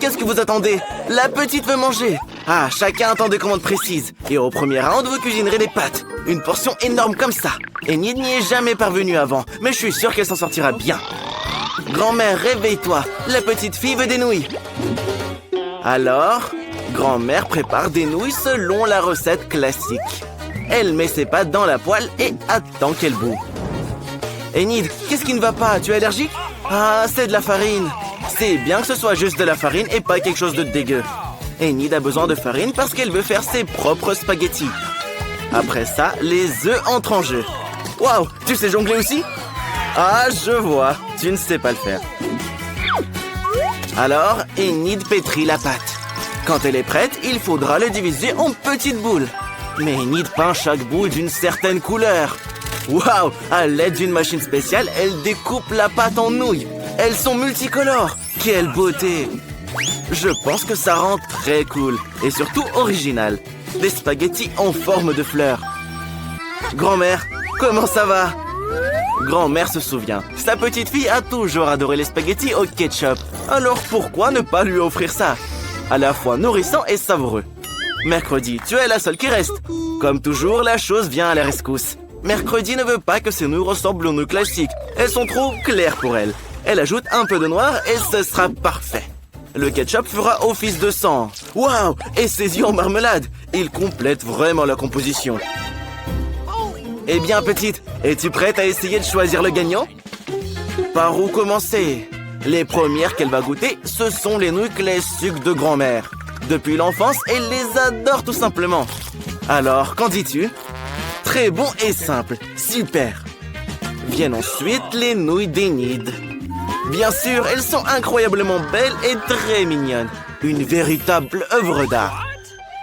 qu'est-ce que vous attendez? La petite veut manger. Ah, chacun attend des commandes précises. Et au premier round, vous cuisinerez des pâtes. Une portion énorme comme ça. Enid n'y est jamais parvenue avant, mais je suis sûr qu'elle s'en sortira bien. Grand-mère, réveille-toi. La petite fille veut des nouilles. Alors, grand-mère prépare des nouilles selon la recette classique. Elle met ses pâtes dans la poêle et attend qu'elles bout. Enid, qu'est-ce qui ne va pas? Tu es allergique? Ah, c'est de la farine. C'est bien que ce soit juste de la farine et pas quelque chose de dégueu. Enid a besoin de farine parce qu'elle veut faire ses propres spaghettis. Après ça, les œufs entrent en jeu. Waouh, tu sais jongler aussi? Ah, je vois, tu ne sais pas le faire. Alors, Enid pétrit la pâte. Quand elle est prête, il faudra le diviser en petites boules. Mais Enid peint chaque boule d'une certaine couleur. Waouh! À l'aide d'une machine spéciale, elle découpe la pâte en nouilles. Elles sont multicolores. Quelle beauté! Je pense que ça rend très cool et surtout original. Des spaghettis en forme de fleurs. Grand-mère, comment ça va? Grand-mère se souvient. Sa petite fille a toujours adoré les spaghettis au ketchup. Alors pourquoi ne pas lui offrir ça? À la fois nourrissant et savoureux. Mercredi, tu es la seule qui reste. Comme toujours, la chose vient à la rescousse. Mercredi ne veut pas que ses nouilles ressemblent aux nouilles classiques. Elles sont trop claires pour elle. Elle ajoute un peu de noir et ce sera parfait. Le ketchup fera office de sang. Waouh! Et ses yeux en marmelade. Il complète vraiment la composition. Eh bien, petite, es-tu prête à essayer de choisir le gagnant? Par où commencer? Les premières qu'elle va goûter, ce sont les nouilles classiques de grand-mère. Depuis l'enfance, elle les adore tout simplement. Alors, qu'en dis-tu? Très bon et simple. Super. Viennent ensuite les nouilles d'Enid. Bien sûr, elles sont incroyablement belles et très mignonnes. Une véritable œuvre d'art.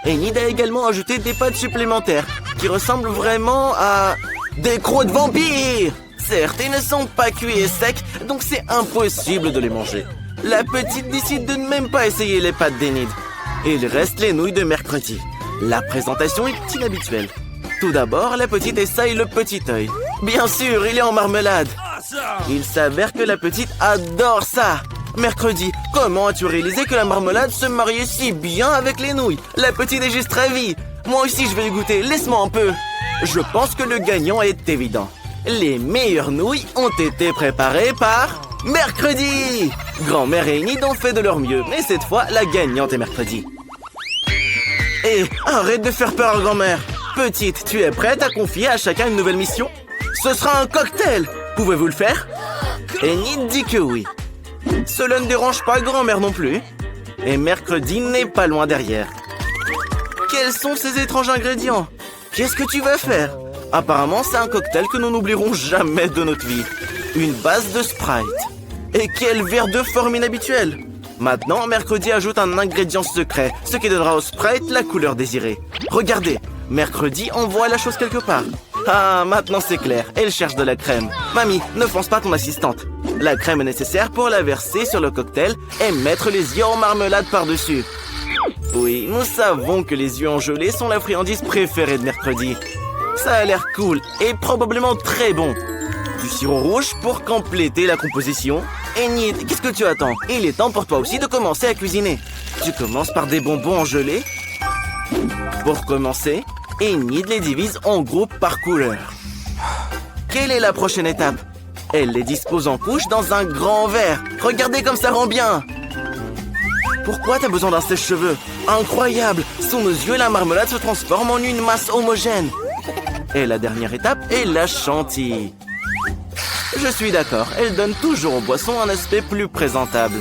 Enid a également ajouté des pâtes supplémentaires qui ressemblent vraiment à des croûtes de vampires. Certes, ils ne sont pas cuits et secs, donc c'est impossible de les manger. La petite décide de ne même pas essayer les pâtes d'Enid. Il reste les nouilles de mercredi. La présentation est inhabituelle. Tout d'abord, la petite essaye le petit œil. Bien sûr, il est en marmelade. Il s'avère que la petite adore ça. Mercredi, comment as-tu réalisé que la marmelade se mariait si bien avec les nouilles? La petite est juste ravie. Moi aussi, je vais y goûter. Laisse-moi un peu. Je pense que le gagnant est évident. Les meilleures nouilles ont été préparées par Mercredi. Grand-mère et Enid ont fait de leur mieux, mais cette fois, la gagnante est Mercredi. Hé, arrête de faire peur, grand-mère. Petite, tu es prête à confier à chacun une nouvelle mission? Ce sera un cocktail. Pouvez-vous le faire? Enid dit que oui. Cela ne dérange pas grand-mère non plus. Et Mercredi n'est pas loin derrière. Quels sont ces étranges ingrédients? Qu'est-ce que tu vas faire? Apparemment, c'est un cocktail que nous n'oublierons jamais de notre vie. Une base de Sprite. Et quel verre de forme inhabituelle! Maintenant, Mercredi ajoute un ingrédient secret, ce qui donnera au Sprite la couleur désirée. Regardez, Mercredi envoie la chose quelque part. Ah, maintenant c'est clair, elle cherche de la crème. Mamie, ne fonce pas ton assistante. La crème est nécessaire pour la verser sur le cocktail et mettre les yeux en marmelade par-dessus. Oui, nous savons que les yeux en gelée sont la friandise préférée de Mercredi. Ça a l'air cool et probablement très bon. Du sirop rouge pour compléter la composition. Enid, qu'est-ce que tu attends? Il est temps pour toi aussi de commencer à cuisiner. Tu commences par des bonbons en gelée. Pour commencer, Enid les divise en groupes par couleur. Quelle est la prochaine étape? Elle les dispose en couches dans un grand verre. Regardez comme ça rend bien. Pourquoi t'as besoin d'un sèche-cheveux? Incroyable! Sous nos yeux, la marmelade se transforme en une masse homogène. Et la dernière étape est la chantilly. Je suis d'accord, elle donne toujours aux boissons un aspect plus présentable.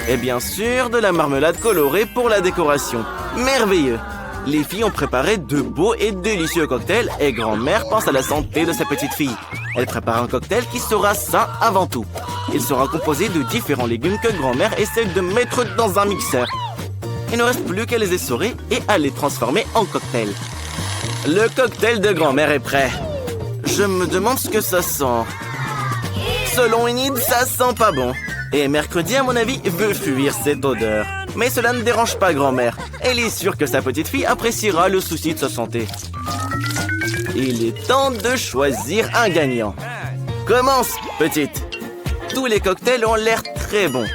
Et bien sûr, de la marmelade colorée pour la décoration. Merveilleux! Les filles ont préparé de beaux et délicieux cocktails et grand-mère pense à la santé de sa petite fille. Elle prépare un cocktail qui sera sain avant tout. Il sera composé de différents légumes que grand-mère essaie de mettre dans un mixeur. Il ne reste plus qu'à les essorer et à les transformer en cocktail. Le cocktail de grand-mère est prêt. Je me demande ce que ça sent. Selon Enid, ça sent pas bon. Et Mercredi, à mon avis, veut fuir cette odeur. Mais cela ne dérange pas grand-mère. Elle est sûre que sa petite fille appréciera le souci de sa santé. Il est temps de choisir un gagnant. Commence, petite. Tous les cocktails ont l'air très bons.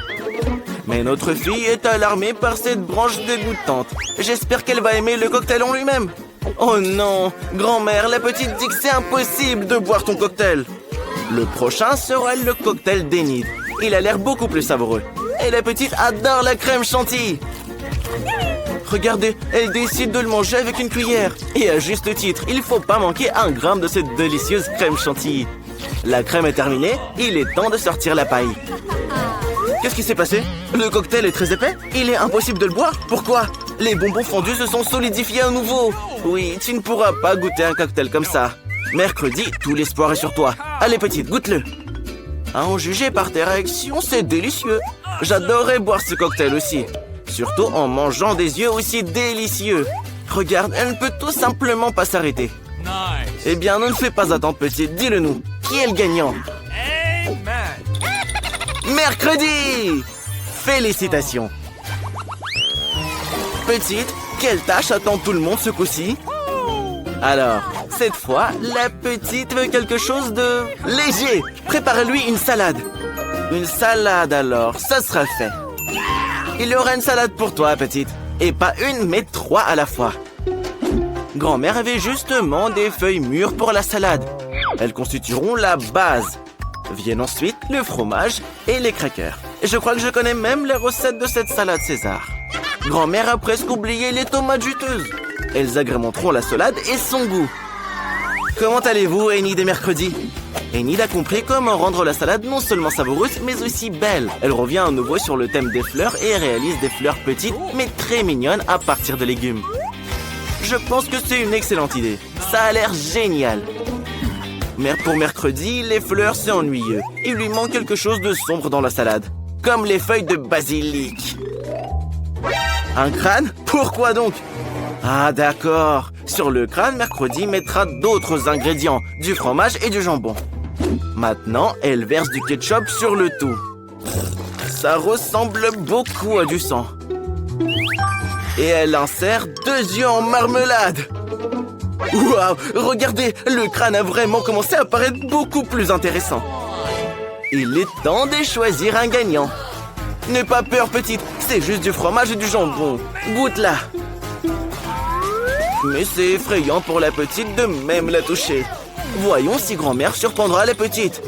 Mais notre fille est alarmée par cette branche dégoûtante. J'espère qu'elle va aimer le cocktail en lui-même. Oh non, grand-mère, la petite dit que c'est impossible de boire ton cocktail. Le prochain sera le cocktail d'Enid. Il a l'air beaucoup plus savoureux. Et la petite adore la crème chantilly. Regardez, elle décide de le manger avec une cuillère. Et à juste titre, il ne faut pas manquer 1 gramme de cette délicieuse crème chantilly. La crème est terminée, il est temps de sortir la paille. Qu'est-ce qui s'est passé? Le cocktail est très épais? Il est impossible de le boire? Pourquoi? Les bonbons fondus se sont solidifiés à nouveau. Oui, tu ne pourras pas goûter un cocktail comme ça. Mercredi, tout l'espoir est sur toi. Allez petite, goûte-le. À en juger par tes réactions, c'est délicieux. J'adorerais boire ce cocktail aussi. Surtout en mangeant des yeux aussi délicieux. Regarde, elle ne peut tout simplement pas s'arrêter. Eh bien, ne fais pas attendre petite, dis-le nous. Qui est le gagnant? Mercredi! Félicitations! Petite, quelle tâche attend tout le monde ce coup-ci? Alors, cette fois, la petite veut quelque chose de léger. Prépare-lui une salade. Une salade alors, ça sera fait. Il y aura une salade pour toi, petite. Et pas une, mais 3 à la fois. Grand-mère avait justement des feuilles mûres pour la salade. Elles constitueront la base. Viennent ensuite le fromage et les crackers. Et je crois que je connais même les recettes de cette salade César. Grand-mère a presque oublié les tomates juteuses. Elles agrémenteront la salade et son goût. Comment allez-vous, Enid et Mercredi? Enid a compris comment rendre la salade non seulement savoureuse, mais aussi belle. Elle revient à nouveau sur le thème des fleurs et réalise des fleurs petites, mais très mignonnes à partir de légumes. Je pense que c'est une excellente idée. Ça a l'air génial. Mais pour Mercredi, les fleurs, c'est ennuyeux. Il lui manque quelque chose de sombre dans la salade. Comme les feuilles de basilic. Un crâne? Pourquoi donc? Ah d'accord. Sur le crâne, Mercredi mettra d'autres ingrédients. Du fromage et du jambon. Maintenant, elle verse du ketchup sur le tout. Ça ressemble beaucoup à du sang. Et elle insère 2 yeux en marmelade. Waouh! Regardez, le crâne a vraiment commencé à paraître beaucoup plus intéressant. Il est temps de choisir un gagnant. N'aie pas peur, petite, c'est juste du fromage et du jambon. Goûte-la. Mais c'est effrayant pour la petite de même la toucher. Voyons si grand-mère surprendra la petite.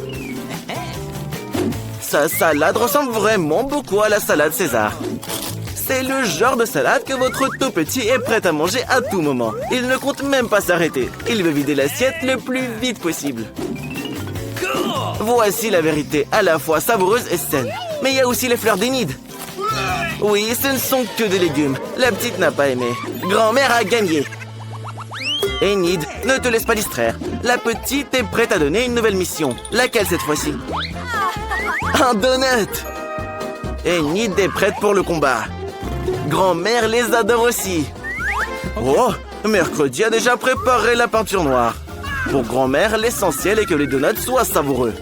Sa salade ressemble vraiment beaucoup à la salade César. C'est le genre de salade que votre tout petit est prêt à manger à tout moment. Il ne compte même pas s'arrêter. Il veut vider l'assiette le plus vite possible. Voici la vérité, à la fois savoureuse et saine. Mais il y a aussi les fleurs d'Enid. Oui, ce ne sont que des légumes. La petite n'a pas aimé. Grand-mère a gagné. Enid, ne te laisse pas distraire. La petite est prête à donner une nouvelle mission. Laquelle cette fois-ci? Un donut! Enid est prête pour le combat. Grand-mère les adore aussi. Oh, Mercredi a déjà préparé la peinture noire. Pour grand-mère, l'essentiel est que les donuts soient savoureux.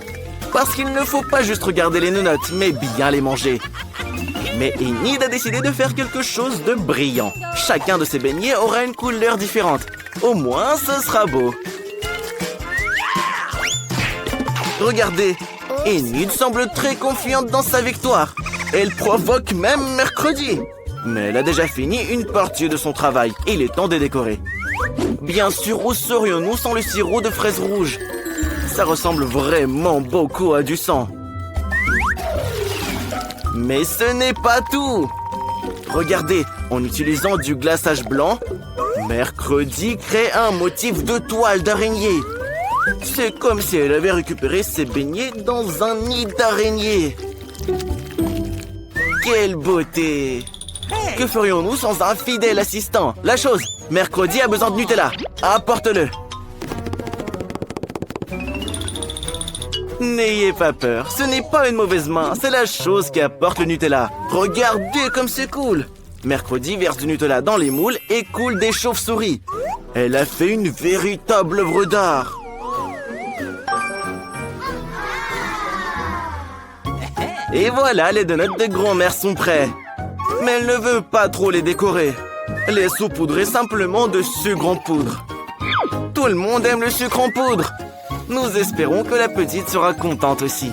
Parce qu'il ne faut pas juste regarder les donuts, mais bien les manger. Mais Enid a décidé de faire quelque chose de brillant. Chacun de ses beignets aura une couleur différente. Au moins, ce sera beau. Regardez, Enid semble très confiante dans sa victoire. Elle provoque même Mercredi. Mais elle a déjà fini une partie de son travail. Il est temps de décorer. Bien sûr, où serions-nous sans le sirop de fraises rouges? Ça ressemble vraiment beaucoup à du sang. Mais ce n'est pas tout. Regardez, en utilisant du glaçage blanc, Mercredi crée un motif de toile d'araignée. C'est comme si elle avait récupéré ses beignets dans un nid d'araignée. Quelle beauté! Que ferions-nous sans un fidèle assistant? La chose, Mercredi a besoin de Nutella. Apporte-le. N'ayez pas peur, ce n'est pas une mauvaise main, c'est la chose qui apporte le Nutella. Regardez comme c'est cool. Mercredi verse du Nutella dans les moules et coule des chauves-souris. Elle a fait une véritable œuvre d'art. Et voilà, les donuts de grand-mère sont prêts. Mais elle ne veut pas trop les décorer. Les saupoudrer simplement de sucre en poudre. Tout le monde aime le sucre en poudre. Nous espérons que la petite sera contente aussi.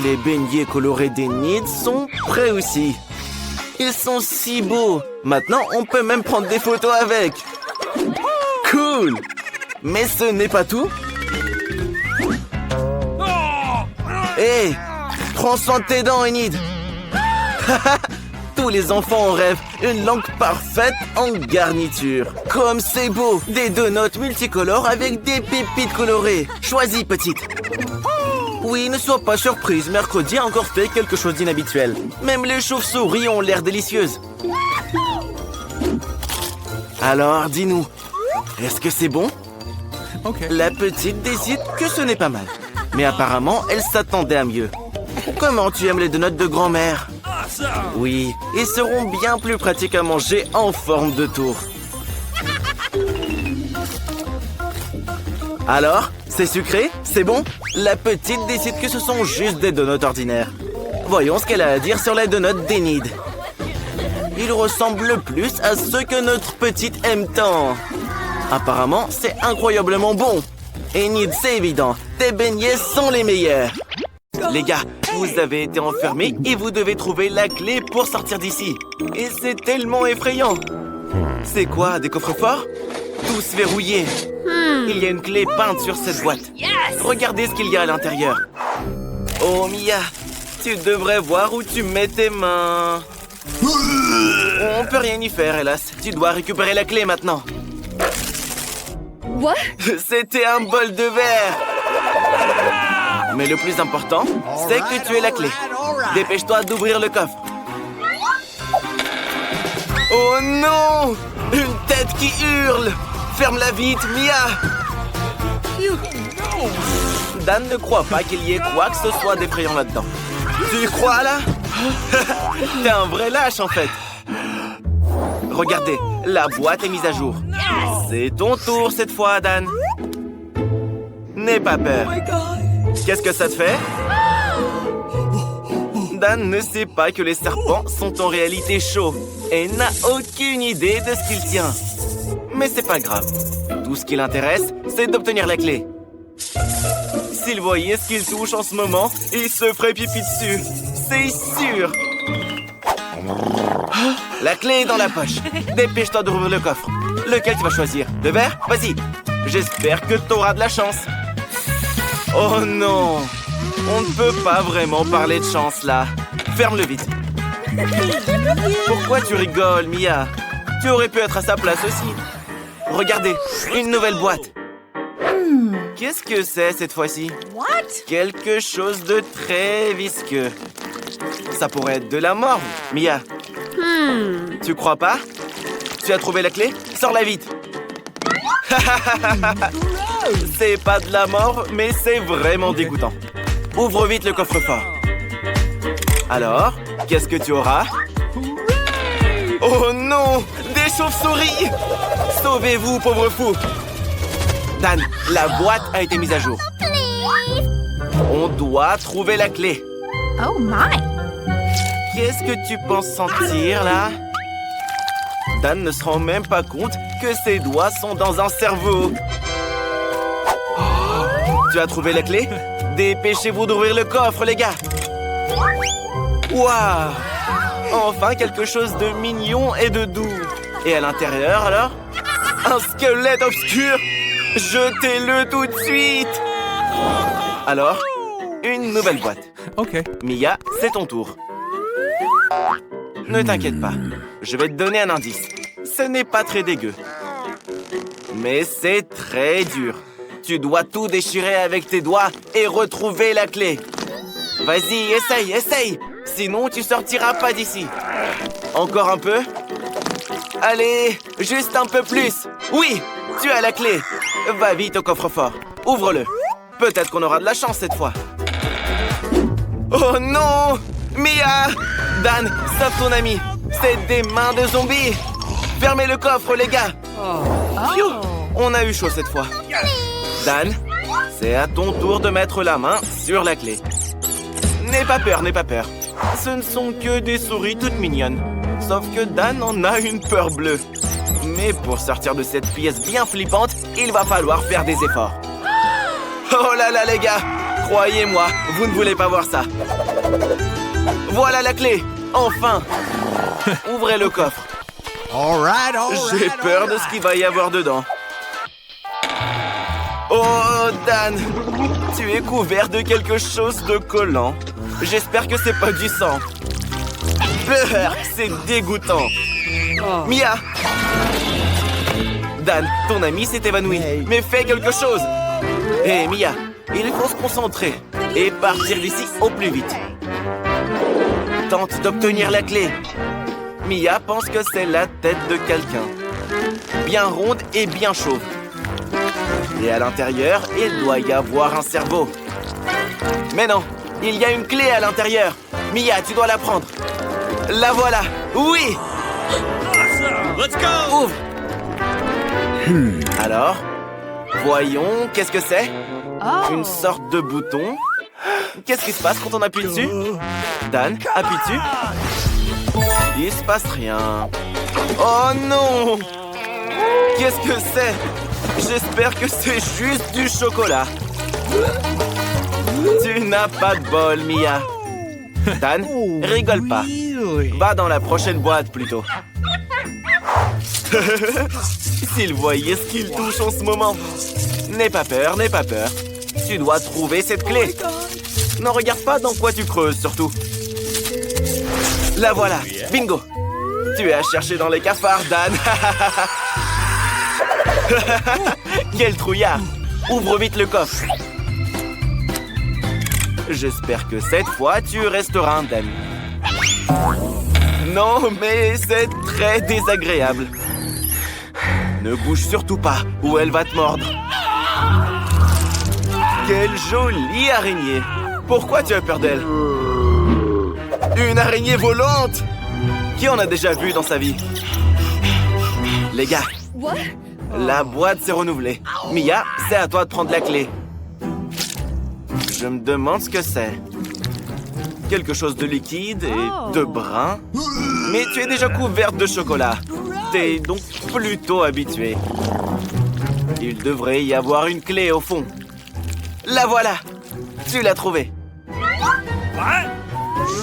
Les beignets colorés d'Enid sont prêts aussi. Ils sont si beaux. Maintenant, on peut même prendre des photos avec. Cool! Mais ce n'est pas tout. Hé! Prends soin de tes dents, Enid. Tous les enfants en rêvent. Une langue parfaite en garniture. Comme c'est beau! Des donuts multicolores avec des pépites colorées. Choisis, petite. Oui, ne sois pas surprise. Mercredi a encore fait quelque chose d'inhabituel. Même les chauves-souris ont l'air délicieuses. Alors, dis-nous, est-ce que c'est bon? La petite décide que ce n'est pas mal. Mais apparemment, elle s'attendait à mieux. Comment tu aimes les donuts de grand-mère? Oui, ils seront bien plus pratiques à manger en forme de tour. Alors, c'est sucré? C'est bon? La petite décide que ce sont juste des donuts ordinaires. Voyons ce qu'elle a à dire sur les donuts d'Enid. Ils ressemblent plus à ceux que notre petite aime tant. Apparemment, c'est incroyablement bon. Enid, c'est évident. Tes beignets sont les meilleurs. Les gars, vous avez été enfermés et vous devez trouver la clé pour sortir d'ici. Et c'est tellement effrayant. C'est quoi, des coffres-forts? Tous verrouillés. Il y a une clé peinte sur cette boîte. Regardez ce qu'il y a à l'intérieur. Oh, Mia, tu devrais voir où tu mets tes mains. On peut rien y faire, hélas. Tu dois récupérer la clé maintenant. What? C'était un bol de verre. Mais le plus important, c'est que tu aies la clé. Dépêche-toi d'ouvrir le coffre. Oh non! Une tête qui hurle! Ferme-la vite, Mia! Dan ne croit pas qu'il y ait quoi que ce soit d'effrayant là-dedans. Tu y crois, là? T'es un vrai lâche, en fait. Regardez, la boîte est mise à jour. C'est ton tour cette fois, Dan. N'aie pas peur. Qu'est-ce que ça te fait? Dan ne sait pas que les serpents sont en réalité chauds et n'a aucune idée de ce qu'il tient. Mais c'est pas grave. Tout ce qui l'intéresse, c'est d'obtenir la clé. S'il voyait ce qu'il touche en ce moment, il se ferait pipi dessus. C'est sûr. La clé est dans la poche. Dépêche-toi d'ouvrir le coffre. Lequel tu vas choisir? Le vert? Vas-y. J'espère que tu auras de la chance. Oh non! On ne peut pas vraiment parler de chance là. Ferme-le vite. Pourquoi tu rigoles, Mia? Tu aurais pu être à sa place aussi. Regardez, une nouvelle boîte. Qu'est-ce que c'est cette fois-ci? Quelque chose de très visqueux. Ça pourrait être de la morve, Mia. Tu crois pas? Tu as trouvé la clé? Sors-la vite. C'est pas de la morve, mais c'est vraiment dégoûtant. Ouvre vite le coffre-fort. Alors, qu'est-ce que tu auras? Oh non! Des chauves-souris! Sauvez-vous, pauvre fou! Dan, la boîte a été mise à jour. On doit trouver la clé. Oh my! Qu'est-ce que tu penses sentir, là? Dan ne se rend même pas compte que ses doigts sont dans un cerveau. Tu as trouvé la clé? Dépêchez-vous d'ouvrir le coffre, les gars! Waouh! Enfin, quelque chose de mignon et de doux. Et à l'intérieur, alors? Un squelette obscur! Jetez-le tout de suite! Alors, une nouvelle boîte. Ok. Mia, c'est ton tour. Ne t'inquiète pas, je vais te donner un indice. Ce n'est pas très dégueu. Mais c'est très dur. Tu dois tout déchirer avec tes doigts et retrouver la clé. Vas-y, essaye, essaye. Sinon, tu sortiras pas d'ici. Encore un peu? Allez, juste un peu plus. Oui, tu as la clé. Va vite au coffre-fort. Ouvre-le. Peut-être qu'on aura de la chance cette fois. Oh non! Mia! Dan, sauve ton ami. C'est des mains de zombies. Fermez le coffre, les gars. Phew, on a eu chaud cette fois. Dan, c'est à ton tour de mettre la main sur la clé. N'aie pas peur, n'aie pas peur. Ce ne sont que des souris toutes mignonnes. Sauf que Dan en a une peur bleue. Mais pour sortir de cette pièce bien flippante, il va falloir faire des efforts. Oh là là, les gars! Croyez-moi, vous ne voulez pas voir ça. Voilà la clé. Enfin. Ouvrez le coffre. J'ai peur de ce qu'il va y avoir dedans. Oh, Dan, tu es couvert de quelque chose de collant. J'espère que c'est pas du sang. C'est dégoûtant. Mia! Dan, ton ami s'est évanoui. Mais fais quelque chose. Hé, Mia, il faut se concentrer et partir d'ici au plus vite. Tente d'obtenir la clé. Mia pense que c'est la tête de quelqu'un. Bien ronde et bien chauve. Et à l'intérieur, il doit y avoir un cerveau. Mais non, il y a une clé à l'intérieur. Mia, tu dois la prendre. La voilà. Oui. Let's go! Ouvre. Alors, voyons, qu'est-ce que c'est? Une sorte de bouton. Qu'est-ce qui se passe quand on appuie dessus? Dan, appuie dessus. Il se passe rien. Oh non! Qu'est-ce que c'est? J'espère que c'est juste du chocolat. Tu n'as pas de bol, Mia. Dan, rigole pas. Va dans la prochaine boîte, plutôt. S'il voyait ce qu'il touche en ce moment. N'aie pas peur, n'aie pas peur. Tu dois trouver cette clé. Ne regarde pas dans quoi tu creuses, surtout. La voilà, bingo. Tu es à chercher dans les cafards, Dan. Quel trouillard. Ouvre vite le coffre. J'espère que cette fois, tu resteras indemne. Non, mais c'est très désagréable. Ne bouge surtout pas, ou elle va te mordre. Quelle jolie araignée. Pourquoi tu as peur d'elle? Une araignée volante. Qui en a déjà vu dans sa vie? Les gars, la boîte s'est renouvelée. Mia, c'est à toi de prendre la clé. Je me demande ce que c'est. Quelque chose de liquide et de brun. Mais tu es déjà couverte de chocolat. T'es donc plutôt habituée. Il devrait y avoir une clé au fond. La voilà. Tu l'as trouvée.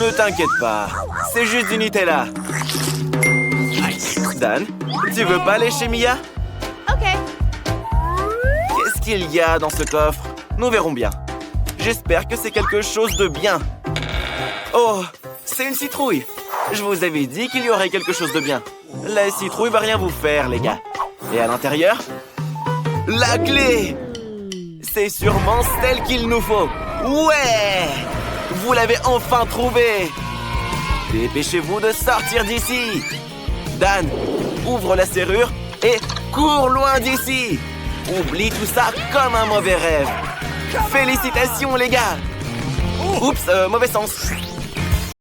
Ne t'inquiète pas. C'est juste du Nutella. Dan, tu veux pas aller chez Mia? Ok. Qu'est-ce qu'il y a dans ce coffre? Nous verrons bien. J'espère que c'est quelque chose de bien. Oh, c'est une citrouille. Je vous avais dit qu'il y aurait quelque chose de bien. La citrouille va rien vous faire, les gars. Et à l'intérieur? La clé! C'est sûrement celle qu'il nous faut. Ouais! Vous l'avez enfin trouvée! Dépêchez-vous de sortir d'ici! Dan, ouvre la serrure et cours loin d'ici! Oublie tout ça comme un mauvais rêve. Félicitations, les gars! Oups, mauvais sens.